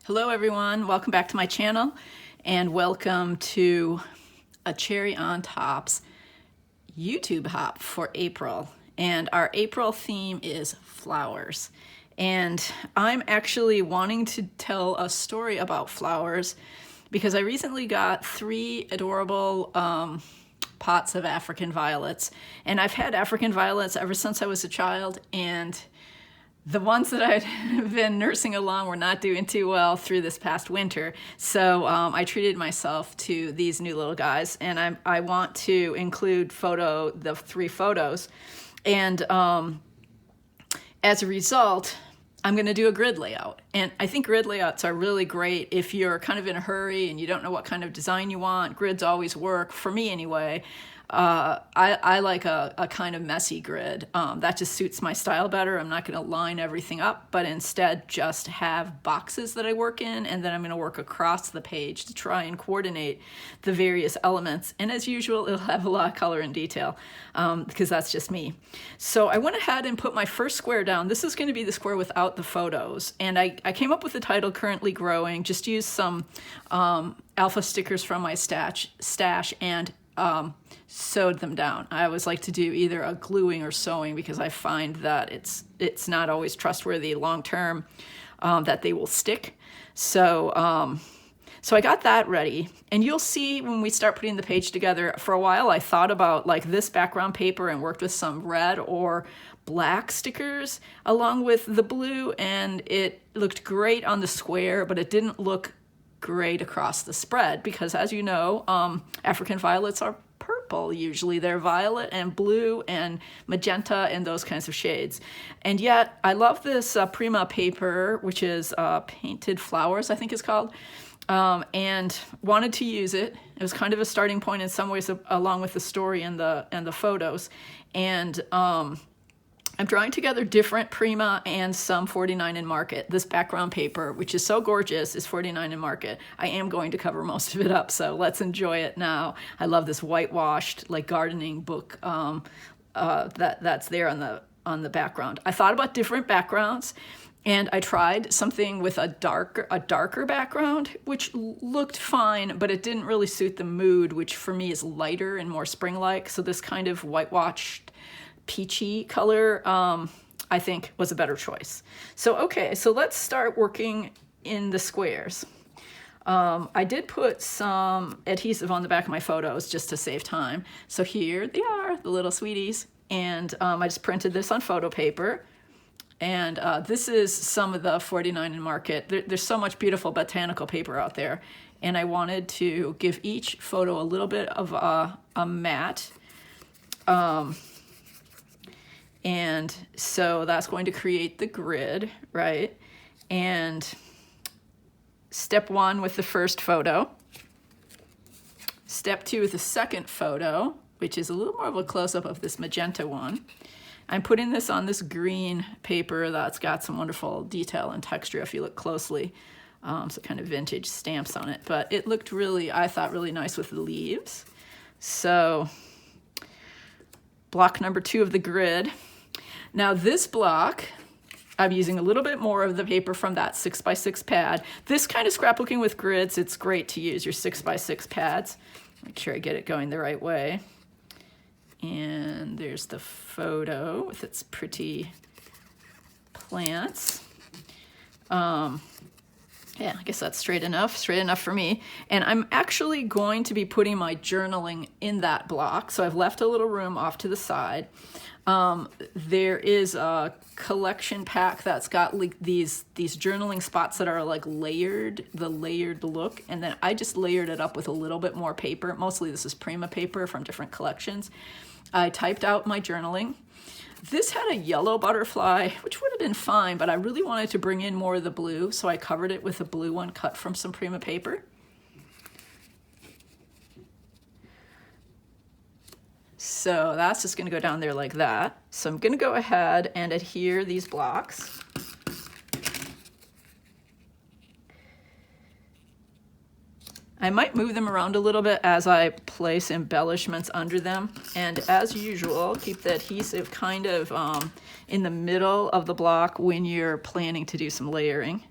Hello everyone, welcome back to my channel and welcome to a cherry on top's YouTube hop for April. And our April theme is flowers. And I'm actually wanting to tell a story about flowers because I recently got 3 adorable pots of African violets. And I've had African violets ever since I was a child, and the ones that I'd been nursing along were not doing too well through this past winter. So I treated myself to these new little guys, and I want to include the 3 photos. And as a result, I'm going to do a grid layout. And I think grid layouts are really great if you're kind of in a hurry and you don't know what kind of design you want. Grids always work, for me anyway. I like a kind of messy grid. That just suits my style better. I'm not going to line everything up, but instead just have boxes that I work in, and then I'm going to work across the page to try and coordinate the various elements. And as usual, it'll have a lot of color and detail because that's just me. So I went ahead and put my first square down. This is going to be the square without the photos. And I came up with the title, Currently Growing, just used some alpha stickers from my stash and sewed them down. I always like to do either a gluing or sewing because I find that it's not always trustworthy long term that they will stick. So I got that ready, and you'll see when we start putting the page together. For a while I thought about like this background paper and worked with some red or black stickers along with the blue, and it looked great on the square, but it didn't look great across the spread because, as you know, African violets are purple. Usually they're violet and blue and magenta and those kinds of shades. And yet I love this Prima paper, which is Painted Flowers, I think it's called, and wanted to use it. It was kind of a starting point in some ways, along with the story and the photos. And I'm drawing together different Prima and some 49 in Market. This background paper, which is so gorgeous, is 49 in Market. I am going to cover most of it up, so let's enjoy it now. I love this whitewashed, like, gardening book that's there on the background. I thought about different backgrounds, and I tried something with a darker background, which looked fine, but it didn't really suit the mood, which for me is lighter and more spring-like. So this kind of whitewashed peachy color, I think, was a better choice. So let's start working in the squares. I did put some adhesive on the back of my photos just to save time. So here they are, the little sweeties. And I just printed this on photo paper. And this is some of the 49 in Market. There's so much beautiful botanical paper out there. And I wanted to give each photo a little bit of a matte. And so that's going to create the grid, right? And step 1 with the first photo. Step 2 with the second photo, which is a little more of a close-up of this magenta one. I'm putting this on this green paper that's got some wonderful detail and texture if you look closely. So kind of vintage stamps on it. But it looked really, I thought, really nice with the leaves. So block number 2 of the grid. Now this block, I'm using a little bit more of the paper from that 6x6 pad. This kind of scrapbooking with grids, it's great to use your 6x6 pads. Make sure I get it going the right way. And there's the photo with its pretty plants. Yeah, I guess that's straight enough for me. And I'm actually going to be putting my journaling in that block. So I've left a little room off to the side. There is a collection pack that's got like these journaling spots that are like layered look. And then I just layered it up with a little bit more paper. Mostly this is Prima paper from different collections. I typed out my journaling. This had a yellow butterfly, which would have been fine, but I really wanted to bring in more of the blue, so I covered it with a blue one cut from some Prima paper. So that's just going to go down there like that. So I'm going to go ahead and adhere these blocks. I might move them around a little bit as I place embellishments under them. And as usual, keep the adhesive kind of in the middle of the block when you're planning to do some layering.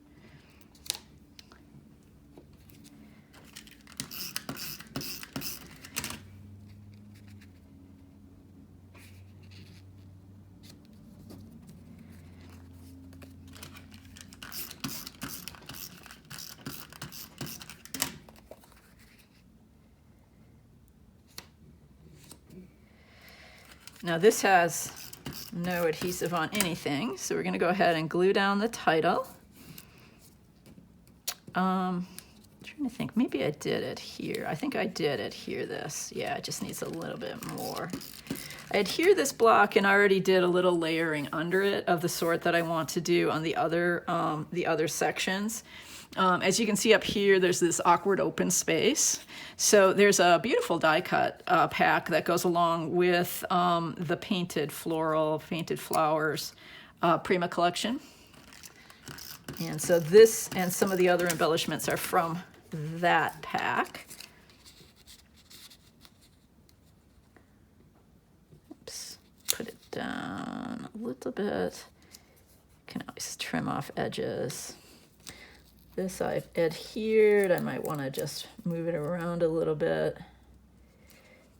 Now this has no adhesive on anything, so we're going to go ahead and glue down the title. I'm trying to think, maybe I did it here. I think I did adhere this. Yeah, it just needs a little bit more. I adhere this block and I already did a little layering under it of the sort that I want to do on the other sections. As you can see up here, there's this awkward open space. So there's a beautiful die cut pack that goes along with the painted flowers Prima collection. And so this and some of the other embellishments are from that pack. Oops, put it down a little bit. Can always trim off edges. This I've adhered. I might want to just move it around a little bit.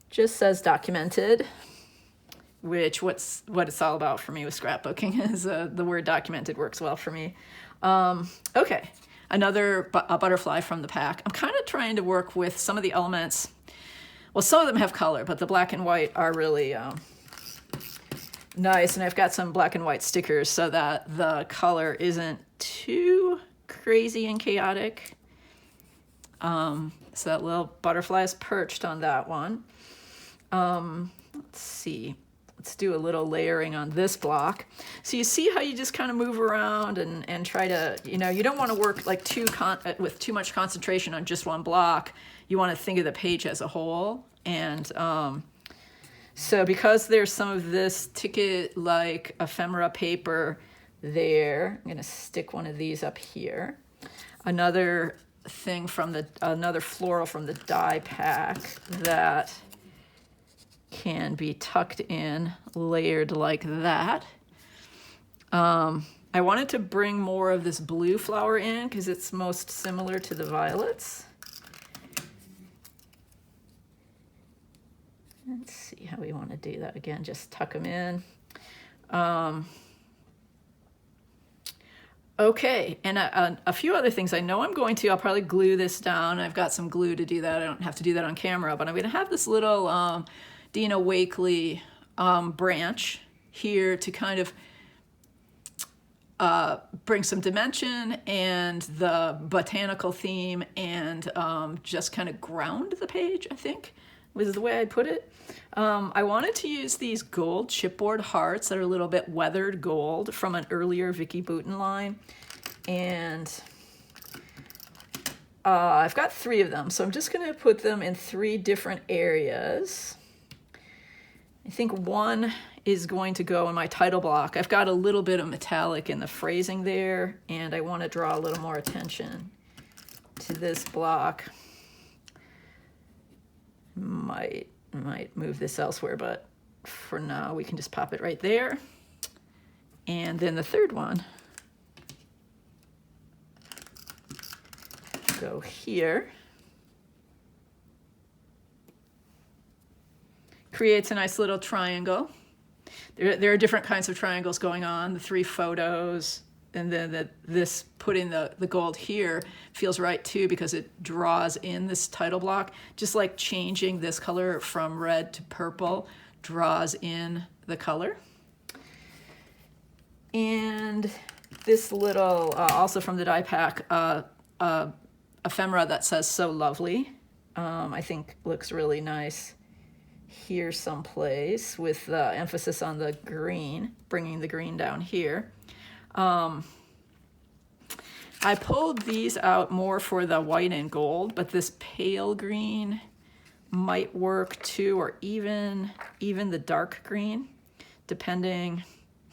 Just says documented, which what it's all about for me with scrapbooking is the word documented works well for me. Okay, another butterfly from the pack. I'm kind of trying to work with some of the elements. Well, some of them have color, but the black and white are really nice. And I've got some black and white stickers so that the color isn't too crazy and chaotic. So that little butterfly is perched on that one. Let's see. Let's do a little layering on this block. So you see how you just kind of move around and try to, you don't want to work like with too much concentration on just one block. You want to think of the page as a whole. And so because there's some of this ticket-like ephemera paper there, I'm going to stick one of these up here. Another thing from another floral from the die pack that can be tucked in, layered like that. I wanted to bring more of this blue flower in because it's most similar to the violets. Let's see how we want to do that again. Just tuck them in. Okay, and a few other things I know I'll probably glue this down. I've got some glue to do that. I don't have to do that on camera, but I'm going to have this little Dina Wakley branch here to kind of bring some dimension and the botanical theme and just kind of ground the page, I think, was the way I'd put it. I wanted to use these gold chipboard hearts that are a little bit weathered gold from an earlier Vicky Boutin line. And I've got 3 of them, so I'm just going to put them in 3 different areas. I think one is going to go in my title block. I've got a little bit of metallic in the phrasing there, and I want to draw a little more attention to this block. Might move this elsewhere, but for now we can just pop it right there. And then the third one, go here. Creates a nice little triangle. There are different kinds of triangles going on, the 3 photos, and then this putting the gold here feels right too because it draws in this title block, just like changing this color from red to purple draws in the color. And this little, also from the die pack, ephemera that says "So Lovely," I think looks really nice here someplace with the emphasis on the green, bringing the green down here. I pulled these out more for the white and gold, but this pale green might work too, or even the dark green, depending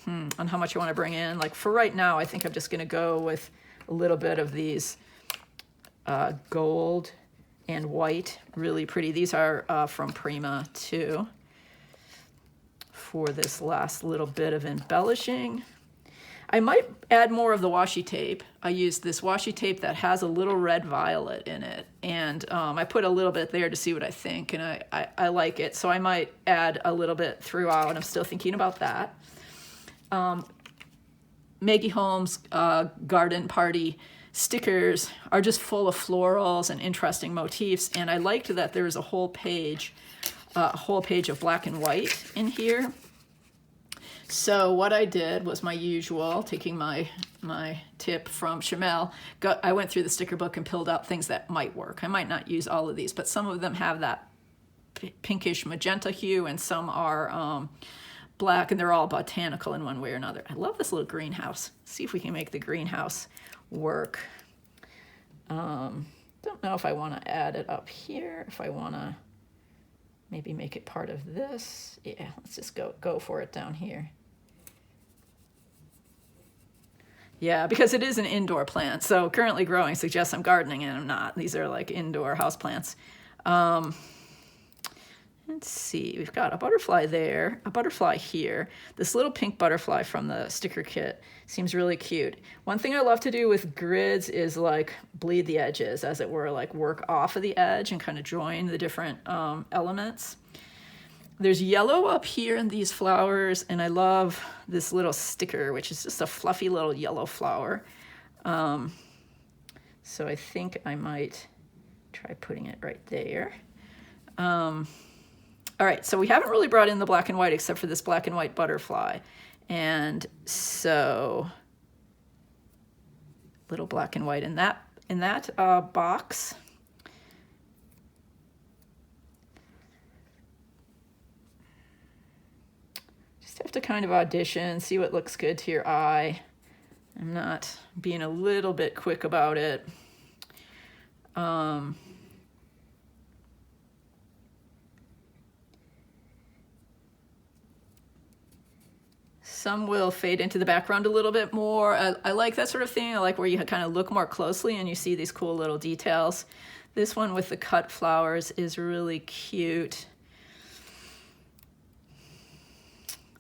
on how much you want to bring in. Like for right now, I think I'm just going to go with a little bit of these gold and white, really pretty. These are from Prima too, for this last little bit of embellishing. I might add more of the washi tape. I used this washi tape that has a little red violet in it, and I put a little bit there to see what I think, and I like it, so I might add a little bit throughout, and I'm still thinking about that. Maggie Holmes' garden party stickers are just full of florals and interesting motifs, and I liked that there's a whole page of black and white in here. So what I did was my usual, taking my tip from Shamel. I went through the sticker book and pilled out things that might work. I might not use all of these, but some of them have that pinkish magenta hue, and some are black, and they're all botanical in one way or another. I love this little greenhouse. See if we can make the greenhouse work. Don't know if I want to add it up here, if I want to maybe make it part of this. Yeah, let's just go for it down here. Yeah, because it is an indoor plant. So currently growing suggests I'm gardening, and I'm not. These are like indoor house plants. Let's see, we've got a butterfly there, a butterfly here. This little pink butterfly from the sticker kit seems really cute. One thing I love to do with grids is like bleed the edges, as it were, like work off of the edge and kind of join the different elements. There's yellow up here in these flowers, and I love this little sticker, which is just a fluffy little yellow flower. So I think I might try putting it right there. All right, so we haven't really brought in the black and white except for this black and white butterfly. And so little black and white in that box. Have to kind of audition, see what looks good to your eye. I'm not being a little bit quick about it. Some will fade into the background a little bit more. I like that sort of thing. I like where you kind of look more closely and you see these cool little details. This one with the cut flowers is really cute.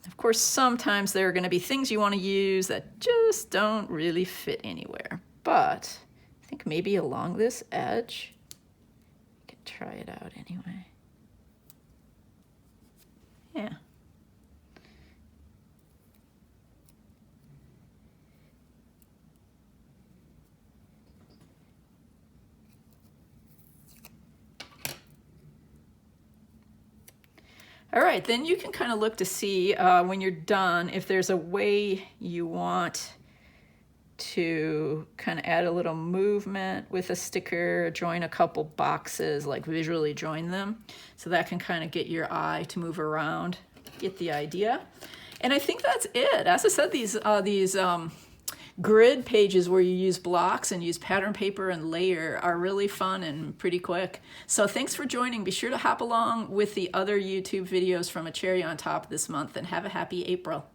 Of course, sometimes there are going to be things you want to use that just don't really fit anywhere. But I think maybe along this edge, I can try it out anyway. Yeah. All right, then you can kind of look to see when you're done if there's a way you want to kind of add a little movement with a sticker, join a couple boxes, like visually join them. So that can kind of get your eye to move around, get the idea. And I think that's it. As I said, these grid pages where you use blocks and use pattern paper and layer are really fun and pretty quick. So thanks for joining. Be sure to hop along with the other YouTube videos from A Cherry on Top this month, and have a happy April.